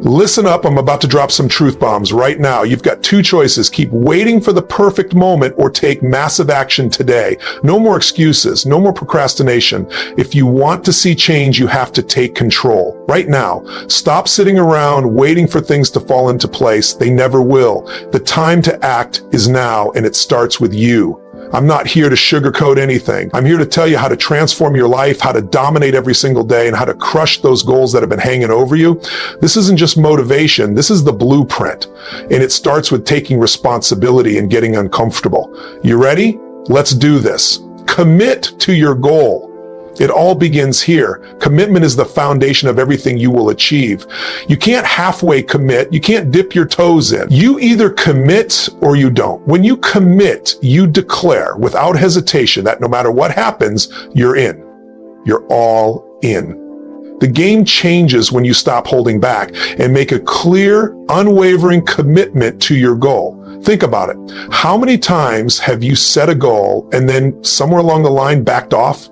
Listen up, I'm about to drop some truth bombs right now. You've got two choices. Keep waiting for the perfect moment or take massive action today. No more excuses, no more procrastination. If you want to see change, you have to take control. Right now, stop sitting around waiting for things to fall into place. They never will. The time to act is now, and it starts with you. I'm not here to sugarcoat anything. I'm here to tell you how to transform your life, how to dominate every single day, and how to crush those goals that have been hanging over you. This isn't just motivation. This is the blueprint. And it starts with taking responsibility and getting uncomfortable. You ready? Let's do this. Commit to your goal. It all begins here. Commitment is the foundation of everything you will achieve. You can't halfway commit. You can't dip your toes in. You either commit or you don't. When you commit, you declare without hesitation that no matter what happens, you're in. You're all in. The game changes when you stop holding back and make a clear, unwavering commitment to your goal. Think about it. How many times have you set a goal and then somewhere along the line backed off?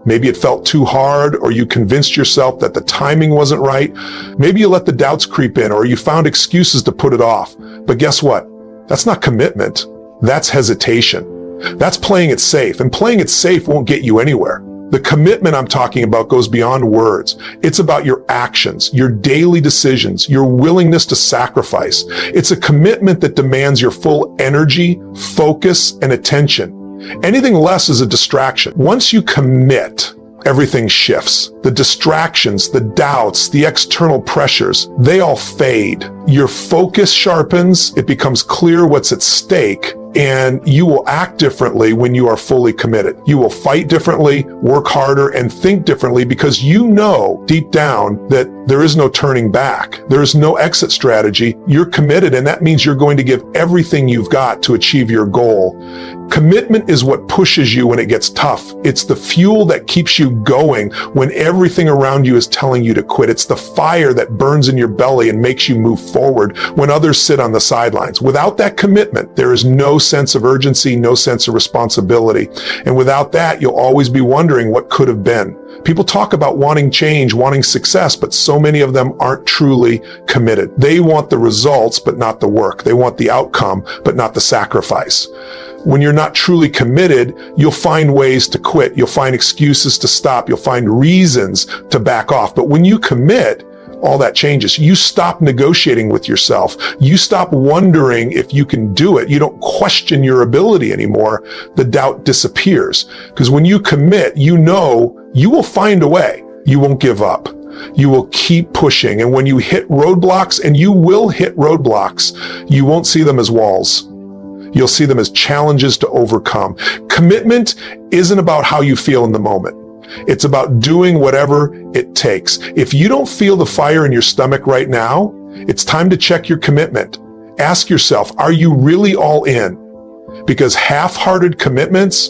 Maybe it felt too hard, or you convinced yourself that the timing wasn't right. Maybe you let the doubts creep in, or you found excuses to put it off. But guess what? That's not commitment. That's hesitation. That's playing it safe, and playing it safe won't get you anywhere. The commitment I'm talking about goes beyond words. It's about your actions, your daily decisions, your willingness to sacrifice. It's a commitment that demands your full energy, focus, and attention. Anything less is a distraction. Once you commit, everything shifts. The distractions, the doubts, the external pressures, they all fade. Your focus sharpens, it becomes clear what's at stake, and you will act differently when you are fully committed. You will fight differently, work harder, and think differently because you know deep down that there is no turning back. There is no exit strategy. You're committed, and that means you're going to give everything you've got to achieve your goal. Commitment is what pushes you when it gets tough. It's the fuel that keeps you going when everything around you is telling you to quit. It's the fire that burns in your belly and makes you move forward when others sit on the sidelines. Without that commitment, there is no sense of urgency, no sense of responsibility. And without that, you'll always be wondering what could have been. People talk about wanting change, wanting success, but so many of them aren't truly committed. They want the results, but not the work. They want the outcome, but not the sacrifice. When you're not truly committed, you'll find ways to quit. You'll find excuses to stop. You'll find reasons to back off. But when you commit, all that changes. You stop negotiating with yourself. You stop wondering if you can do it. You don't question your ability anymore. The doubt disappears. Because when you commit, you know you will find a way. You won't give up. You will keep pushing. And when you hit roadblocks, and you will hit roadblocks, you won't see them as walls. You'll see them as challenges to overcome. Commitment isn't about how you feel in the moment. It's about doing whatever it takes. If you don't feel the fire in your stomach right now, it's time to check your commitment. Ask yourself, are you really all in? Because half-hearted commitments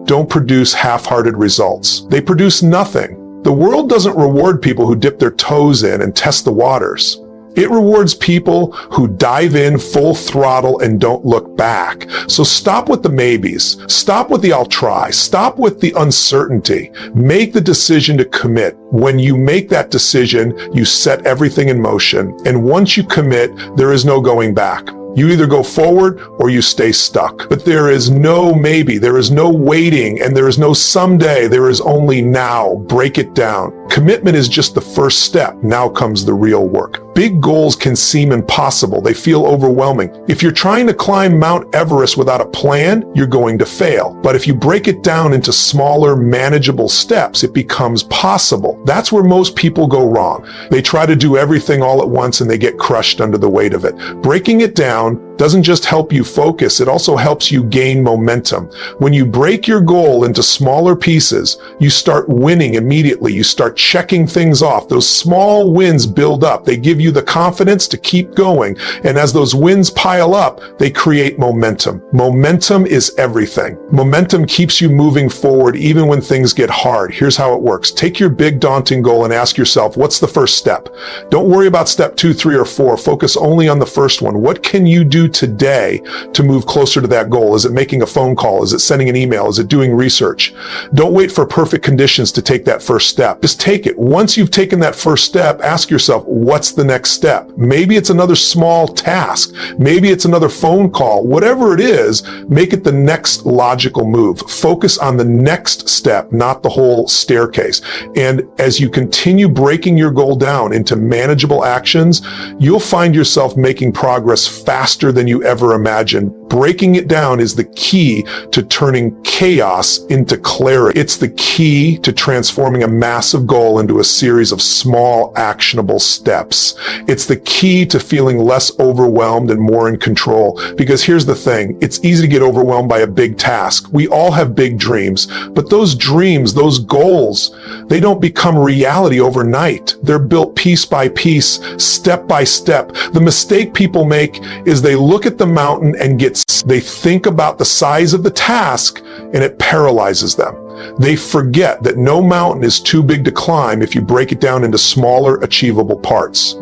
don't produce half-hearted results. They produce nothing. The world doesn't reward people who dip their toes in and test the waters. It rewards people who dive in full throttle and don't look back. So stop with the maybes. Stop with the I'll try. Stop with the uncertainty. Make the decision to commit. When you make that decision, you set everything in motion. And once you commit, there is no going back. You either go forward or you stay stuck. But there is no maybe, there is no waiting, and there is no someday. There is only now. Break it down. Commitment is just the first step. Now comes the real work. Big goals can seem impossible. They feel overwhelming. If you're trying to climb Mount Everest without a plan, you're going to fail. But if you break it down into smaller, manageable steps, it becomes possible. That's where most people go wrong. They try to do everything all at once and they get crushed under the weight of it. Breaking it down doesn't just help you focus, it also helps you gain momentum. When you break your goal into smaller pieces, you start winning immediately. You start checking things off. Those small wins build up. They give you the confidence to keep going. And as those wins pile up, they create momentum. Momentum is everything. Momentum keeps you moving forward even when things get hard. Here's how it works. Take your big daunting goal and ask yourself, what's the first step? Don't worry about step 2, 3, or 4. Focus only on the first one. What can you do today to move closer to that goal? Is it making a phone call? Is it sending an email? Is it doing research? Don't wait for perfect conditions to take that first step. Just take it. Once you've taken that first step, ask yourself, what's the next step? Maybe it's another small task. Maybe it's another phone call. Whatever it is, make it the next logical move. Focus on the next step, not the whole staircase. And as you continue breaking your goal down into manageable actions, you'll find yourself making progress faster than you ever imagined. Breaking it down is the key to turning chaos into clarity. It's the key to transforming a massive goal into a series of small, actionable steps. It's the key to feeling less overwhelmed and more in control. Because here's the thing, it's easy to get overwhelmed by a big task. We all have big dreams, but those dreams, those goals, they don't become reality overnight. They're built piece by piece, step by step. The mistake people make is they look at the mountain and they think about the size of the task and it paralyzes them. They forget that no mountain is too big to climb if you break it down into smaller, achievable parts.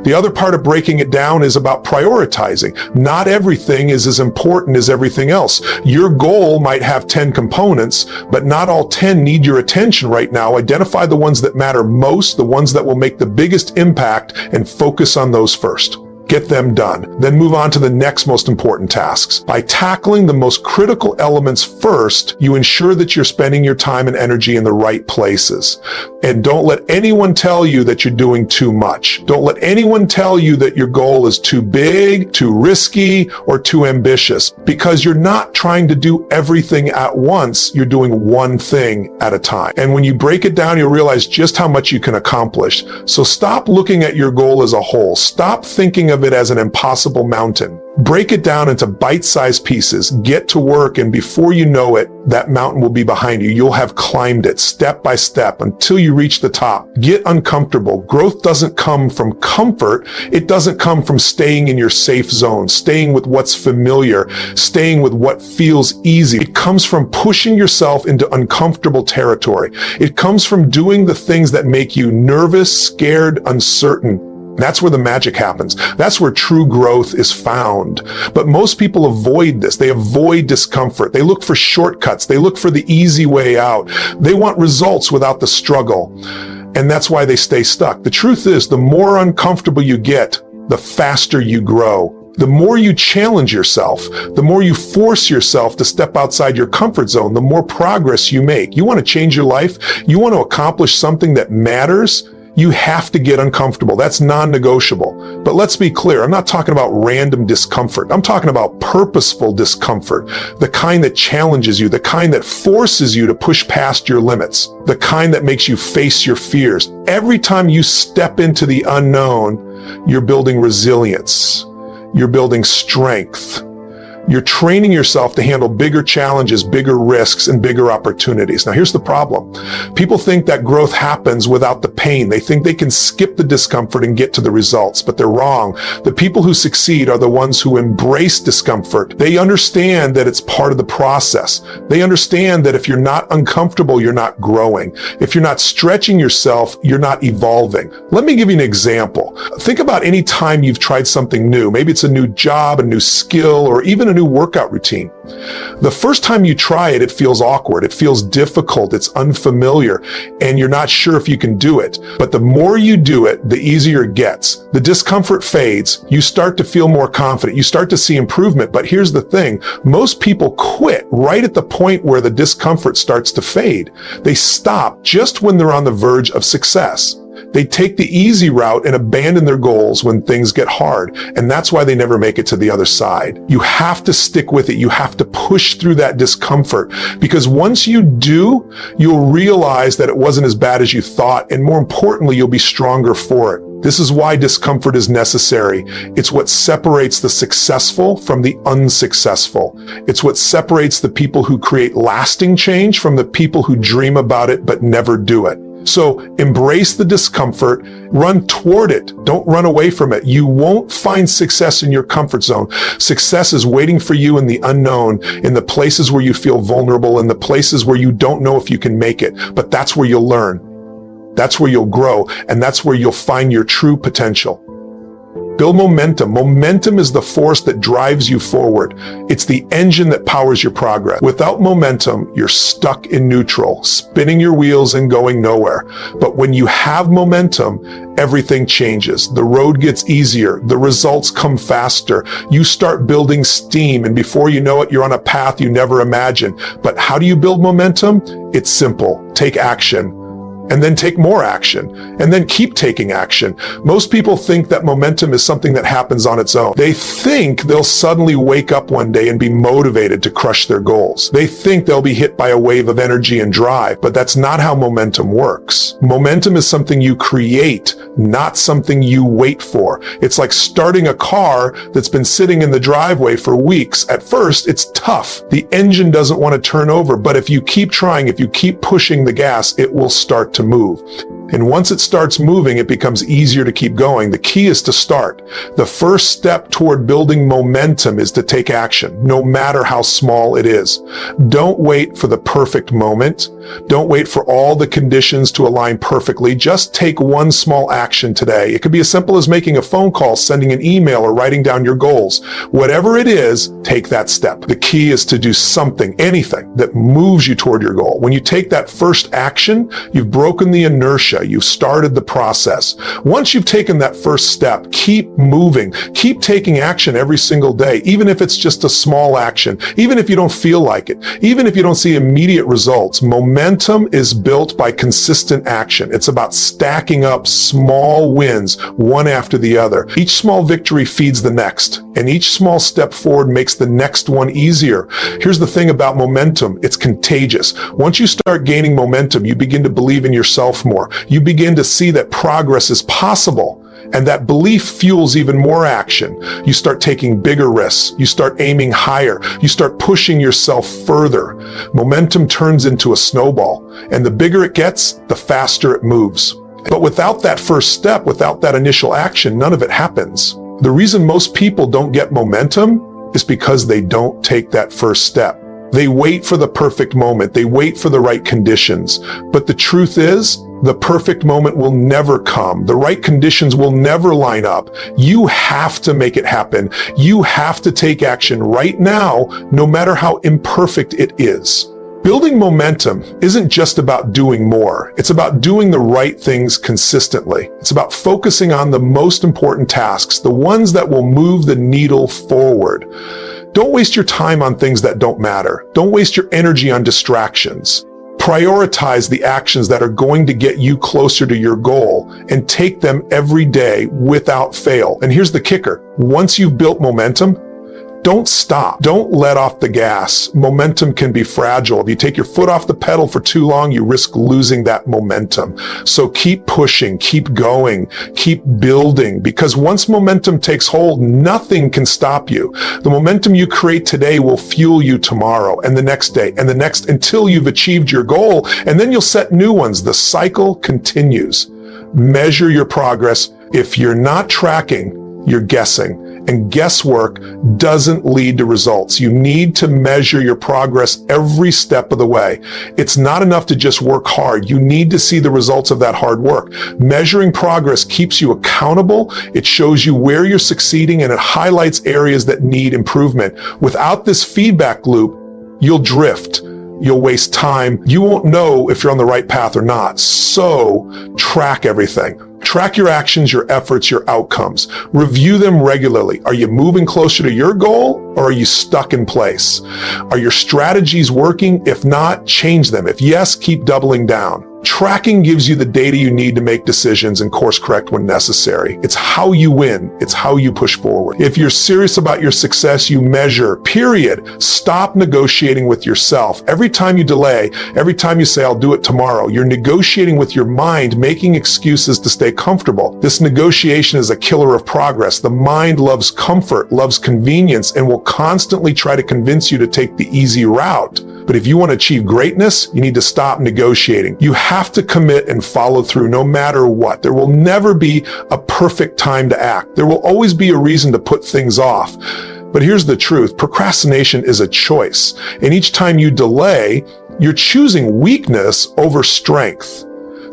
The other part of breaking it down is about prioritizing. Not everything is as important as everything else. Your goal might have 10 components, but not all 10 need your attention right now. Identify the ones that matter most, the ones that will make the biggest impact, and focus on those first. Get them done. Then move on to the next most important tasks. By tackling the most critical elements first, you ensure that you're spending your time and energy in the right places. And don't let anyone tell you that you're doing too much. Don't let anyone tell you that your goal is too big, too risky, or too ambitious, because you're not trying to do everything at once. You're doing one thing at a time. And when you break it down, you'll realize just how much you can accomplish. So stop looking at your goal as a whole. Stop thinking of it as an impossible mountain. Break it down into bite-sized pieces. Get to work, and before you know it, that mountain will be behind you. You'll have climbed it step by step until you reach the top. Get uncomfortable. Growth doesn't come from comfort. It doesn't come from staying in your safe zone, staying with what's familiar, staying with what feels easy. It comes from pushing yourself into uncomfortable territory. It comes from doing the things that make you nervous, scared, uncertain. That's where the magic happens. That's where true growth is found. But most people avoid this. They avoid discomfort. They look for shortcuts. They look for the easy way out. They want results without the struggle. And that's why they stay stuck. The truth is, the more uncomfortable you get, the faster you grow. The more you challenge yourself, the more you force yourself to step outside your comfort zone, the more progress you make. You want to change your life? You want to accomplish something that matters? You have to get uncomfortable. That's non-negotiable. But let's be clear, I'm not talking about random discomfort. I'm talking about purposeful discomfort, the kind that challenges you, the kind that forces you to push past your limits, the kind that makes you face your fears. Every time you step into the unknown, you're building resilience. You're building strength. You're training yourself to handle bigger challenges, bigger risks, and bigger opportunities. Now, here's the problem. People think that growth happens without the pain. They think they can skip the discomfort and get to the results, but they're wrong. The people who succeed are the ones who embrace discomfort. They understand that it's part of the process. They understand that if you're not uncomfortable, you're not growing. If you're not stretching yourself, you're not evolving. Let me give you an example. Think about any time you've tried something new. Maybe it's a new job, a new skill, or even a new workout routine. The first time you try it, it feels awkward. It feels difficult. It's unfamiliar, and you're not sure if you can do it. But the more you do it, the easier it gets. The discomfort fades. You start to feel more confident. You start to see improvement. But here's the thing. Most people quit right at the point where the discomfort starts to fade. They stop just when they're on the verge of success. They take the easy route and abandon their goals when things get hard. And that's why they never make it to the other side. You have to stick with it. You have to push through that discomfort, because once you do, you'll realize that it wasn't as bad as you thought. And more importantly, you'll be stronger for it. This is why discomfort is necessary. It's what separates the successful from the unsuccessful. It's what separates the people who create lasting change from the people who dream about it but never do it. So embrace the discomfort, run toward it. Don't run away from it. You won't find success in your comfort zone. Success is waiting for you in the unknown, in the places where you feel vulnerable, in the places where you don't know if you can make it. But that's where you'll learn. That's where you'll grow, and that's where you'll find your true potential. Build momentum. Momentum is the force that drives you forward. It's the engine that powers your progress. Without momentum, you're stuck in neutral, spinning your wheels and going nowhere. But when you have momentum, everything changes. The road gets easier. The results come faster. You start building steam, and before you know it, you're on a path you never imagined. But how do you build momentum? It's simple. Take action. And then take more action, and then keep taking action. Most people think that momentum is something that happens on its own. They think they'll suddenly wake up one day and be motivated to crush their goals. They think they'll be hit by a wave of energy and drive, but that's not how momentum works. Momentum is something you create, not something you wait for. It's like starting a car that's been sitting in the driveway for weeks. At first, it's tough. The engine doesn't want to turn over, but if you keep trying, if you keep pushing the gas, it will start to move. And once it starts moving, it becomes easier to keep going. The key is to start. The first step toward building momentum is to take action, no matter how small it is. Don't wait for the perfect moment. Don't wait for all the conditions to align perfectly. Just take one small action today. It could be as simple as making a phone call, sending an email, or writing down your goals. Whatever it is, take that step. The key is to do something, anything that moves you toward your goal. When you take that first action, you've broken the inertia. You've started the process. Once you've taken that first step, keep moving. Keep taking action every single day, even if it's just a small action, even if you don't feel like it, even if you don't see immediate results. Momentum is built by consistent action. It's about stacking up small wins, one after the other. Each small victory feeds the next, and each small step forward makes the next one easier. Here's the thing about momentum. It's contagious. Once you start gaining momentum, you begin to believe in yourself more. You begin to see that progress is possible, and that belief fuels even more action. You start taking bigger risks. You start aiming higher. You start pushing yourself further. Momentum turns into a snowball, and the bigger it gets, the faster it moves. But without that first step, without that initial action, none of it happens. The reason most people don't get momentum is because they don't take that first step. They wait for the perfect moment. They wait for the right conditions. But the truth is, the perfect moment will never come. The right conditions will never line up. You have to make it happen. You have to take action right now, no matter how imperfect it is. Building momentum isn't just about doing more. It's about doing the right things consistently. It's about focusing on the most important tasks, the ones that will move the needle forward. Don't waste your time on things that don't matter. Don't waste your energy on distractions. Prioritize the actions that are going to get you closer to your goal and take them every day without fail. And here's the kicker. Once you've built momentum, don't stop. Don't let off the gas. Momentum can be fragile. If you take your foot off the pedal for too long, you risk losing that momentum. So keep pushing, keep going, keep building, because once momentum takes hold, nothing can stop you. The momentum you create today will fuel you tomorrow and the next day and the next until you've achieved your goal, and then you'll set new ones. The cycle continues. Measure your progress. If you're not tracking, you're guessing. And guesswork doesn't lead to results. You need to measure your progress every step of the way. It's not enough to just work hard. You need to see the results of that hard work. Measuring progress keeps you accountable. It shows you where you're succeeding, and it highlights areas that need improvement. Without this feedback loop, you'll drift. You'll waste time. You won't know if you're on the right path or not. So track everything. Track your actions, your efforts, your outcomes. Review them regularly. Are you moving closer to your goal, or are you stuck in place? Are your strategies working? If not, change them. If yes, keep doubling down. Tracking gives you the data you need to make decisions and course correct when necessary. It's how you win. It's how you push forward. If you're serious about your success, you measure, period. Stop negotiating with yourself. Every time you delay, every time you say, I'll do it tomorrow, you're negotiating with your mind, making excuses to stay comfortable. This negotiation is a killer of progress. The mind loves comfort, loves convenience, and will constantly try to convince you to take the easy route. But if you want to achieve greatness, you need to stop negotiating. You have to commit and follow through no matter what. There will never be a perfect time to act. There will always be a reason to put things off. But here's the truth. Procrastination is a choice. And each time you delay, you're choosing weakness over strength.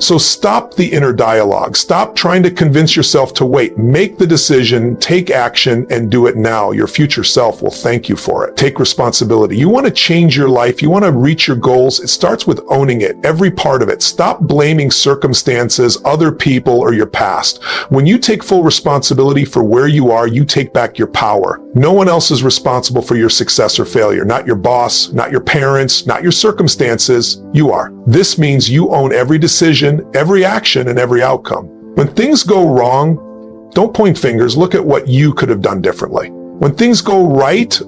So stop the inner dialogue. Stop trying to convince yourself to wait. Make the decision, take action, and do it now. Your future self will thank you for it. Take responsibility. You want to change your life. You want to reach your goals. It starts with owning it, every part of it. Stop blaming circumstances, other people, or your past. When you take full responsibility for where you are, you take back your power. No one else is responsible for your success or failure. Not your boss, not your parents, not your circumstances. You are. This means you own every decision, every action, and every outcome. When things go wrong, don't point fingers. Look at what you could have done differently. When things go right,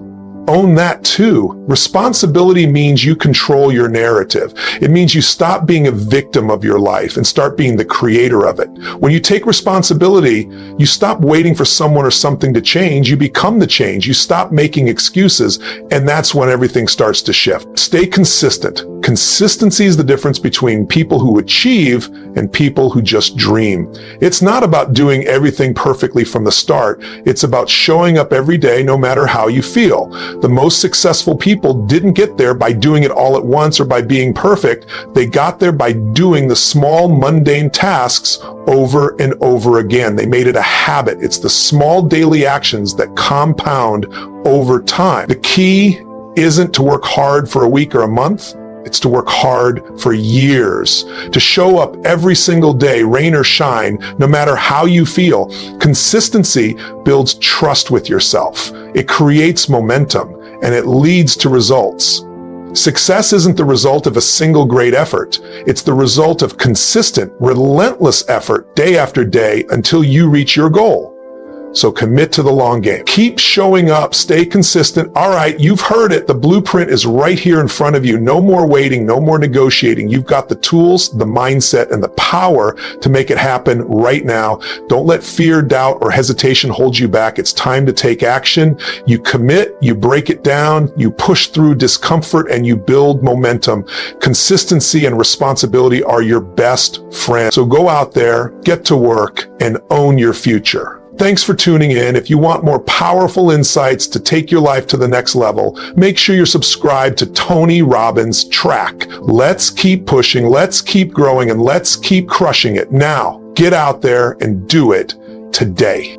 own that too. Responsibility means you control your narrative. It means you stop being a victim of your life and start being the creator of it. When you take responsibility, you stop waiting for someone or something to change. You become the change. You stop making excuses, and that's when everything starts to shift. Stay consistent. Consistency is the difference between people who achieve and people who just dream. It's not about doing everything perfectly from the start. It's about showing up every day, no matter how you feel. The most successful people didn't get there by doing it all at once or by being perfect. They got there by doing the small, mundane tasks over and over again. They made it a habit. It's the small daily actions that compound over time. The key isn't to work hard for a week or a month. It's to work hard for years, to show up every single day, rain or shine, no matter how you feel. Consistency builds trust with yourself. It creates momentum, and it leads to results. Success isn't the result of a single great effort. It's the result of consistent, relentless effort day after day until you reach your goal. So commit to the long game. Keep showing up. Stay consistent. All right, you've heard it. The blueprint is right here in front of you. No more waiting, no more negotiating. You've got the tools, the mindset, and the power to make it happen right now. Don't let fear, doubt, or hesitation hold you back. It's time to take action. You commit, you break it down, you push through discomfort, and you build momentum. Consistency and responsibility are your best friend. So go out there, get to work, and own your future. Thanks for tuning in. If you want more powerful insights to take your life to the next level, make sure you're subscribed to Tony Robbins Track. Let's keep pushing, let's keep growing, and let's keep crushing it. Now, get out there and do it today.